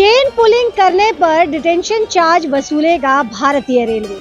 Chain pulling करने पर detention charge वसूलेगा भारतीय रेलवे।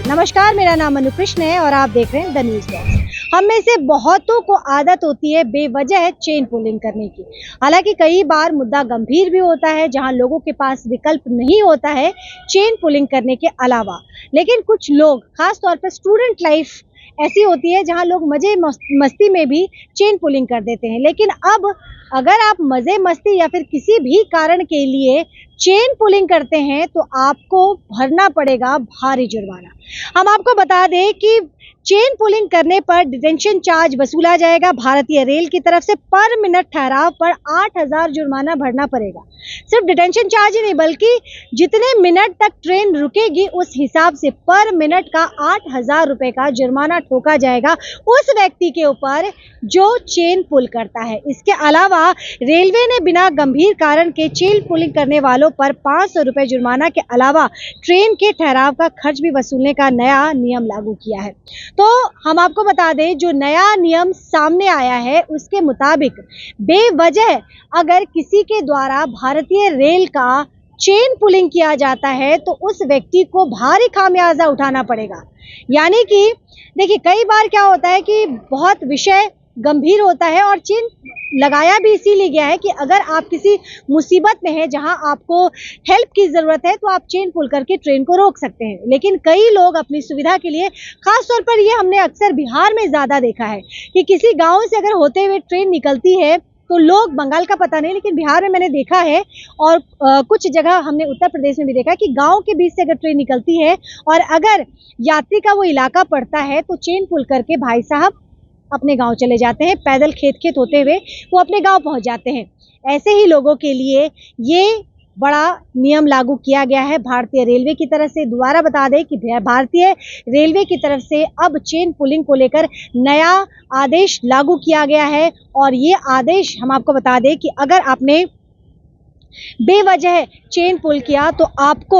नमस्कार, मेरा नाम अनुकृष्ण है और आप देख रहे हैं द न्यूज बॉक्स। हम में से बहुतों को आदत होती है बेवजह चेन पुलिंग करने की। हालांकि कई बार मुद्दा गंभीर भी होता है, जहां लोगों के पास विकल्प नहीं होता है चेन पुलिंग करने के अलावा। लेकिन कुछ लोग, खास तौर पर स्टूडेंट लाइफ ऐसी होती है जहां लोग मजे मस्ती में भी चेन पुलिंग कर देते हैं। लेकिन अब अगर आप मजे मस्ती या फिर किसी भी कारण के लिए चेन पुलिंग करते हैं तो आपको भरना पड़ेगा भारी जुर्माना। हम आपको बता दें कि चेन पुलिंग करने पर डिटेंशन चार्ज वसूला जाएगा भारतीय रेल की तरफ से। पर मिनट ठहराव पर 8,000 जुर्माना भरना पड़ेगा। सिर्फ डिटेंशन चार्ज ही नहीं, बल्कि जितने मिनट तक ट्रेन रुकेगी उस हिसाब से पर मिनट का 8,000 रुपए का जुर्माना ठोका जाएगा उस व्यक्ति के ऊपर जो चेन पुल करता है। इसके अलावा रेलवे ने बिना गंभीर कारण के चेन पुलिंग करने वालों पर 500 रुपए जुर्माना के अलावा ट्रेन के ठहराव का खर्च भी वसूलने का नया नियम लागू किया है। तो हम आपको बता दें, जो नया नियम सामने आया है उसके मुताबिक बेवजह अगर किसी के द्वारा भारतीय रेल का चेन पुलिंग किया जाता है तो उस व्यक्ति को भारी खामियाजा उठाना पड़ेगा। यानी कि देखिए, कई बार क्या होता है कि बहुत विषय गंभीर होता है और चेन लगाया भी इसीलिए गया है कि अगर आप किसी मुसीबत में हैं जहां आपको हेल्प की ज़रूरत है तो आप चेन पुल करके ट्रेन को रोक सकते हैं। लेकिन कई लोग अपनी सुविधा के लिए, खास तौर पर ये हमने अक्सर बिहार में ज़्यादा देखा है कि किसी गांव से अगर होते हुए ट्रेन निकलती है तो लोग, बंगाल का पता नहीं लेकिन बिहार में मैंने देखा है और कुछ जगह हमने उत्तर प्रदेश में भी देखा है कि गाँव के बीच से अगर ट्रेन निकलती है और अगर यात्री का वो इलाका पड़ता है तो चेन पुल करके भाई साहब अपने गांव चले जाते हैं। पैदल खेत होते हुए वो अपने गांव पहुंच जाते हैं। ऐसे ही लोगों के लिए ये बड़ा नियम लागू किया गया है भारतीय रेलवे की तरफ से। दोबारा बता दें कि भारतीय रेलवे की तरफ से अब चेन पुलिंग को लेकर नया आदेश लागू किया गया है और ये आदेश हम आपको बता दें कि अगर आपने बेवजह चेन पुल किया तो आपको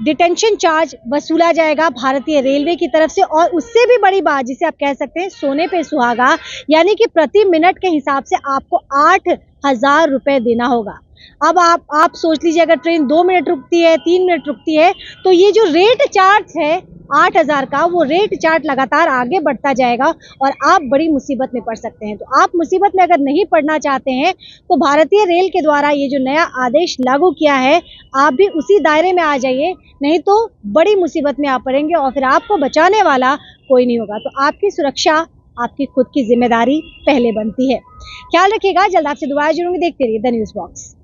डिटेंशन चार्ज वसूला जाएगा भारतीय रेलवे की तरफ से। और उससे भी बड़ी बात, जिसे आप कह सकते हैं सोने पे सुहागा, यानी कि प्रति मिनट के हिसाब से आपको 8,000 रुपए देना होगा। अब आप सोच लीजिए, अगर ट्रेन 2 मिनट रुकती है, 3 मिनट रुकती है, तो ये जो रेट चार्ज है 8,000 का, वो रेट चार्ज लगातार आगे बढ़ता जाएगा और आप बड़ी मुसीबत में पड़ सकते हैं। तो आप मुसीबत में अगर नहीं पड़ना चाहते हैं तो भारतीय रेल के द्वारा ये जो नया आदेश लागू किया है, आप भी उसी दायरे में आ जाइए, नहीं तो बड़ी मुसीबत में आप पड़ेंगे और फिर आपको बचाने वाला कोई नहीं होगा। तो आपकी सुरक्षा आपकी खुद की जिम्मेदारी पहले बनती है। ख्याल रखिएगा। जल्द आपसे दोबारा जुड़ूंगी। देखते रहिए द न्यूज बॉक्स।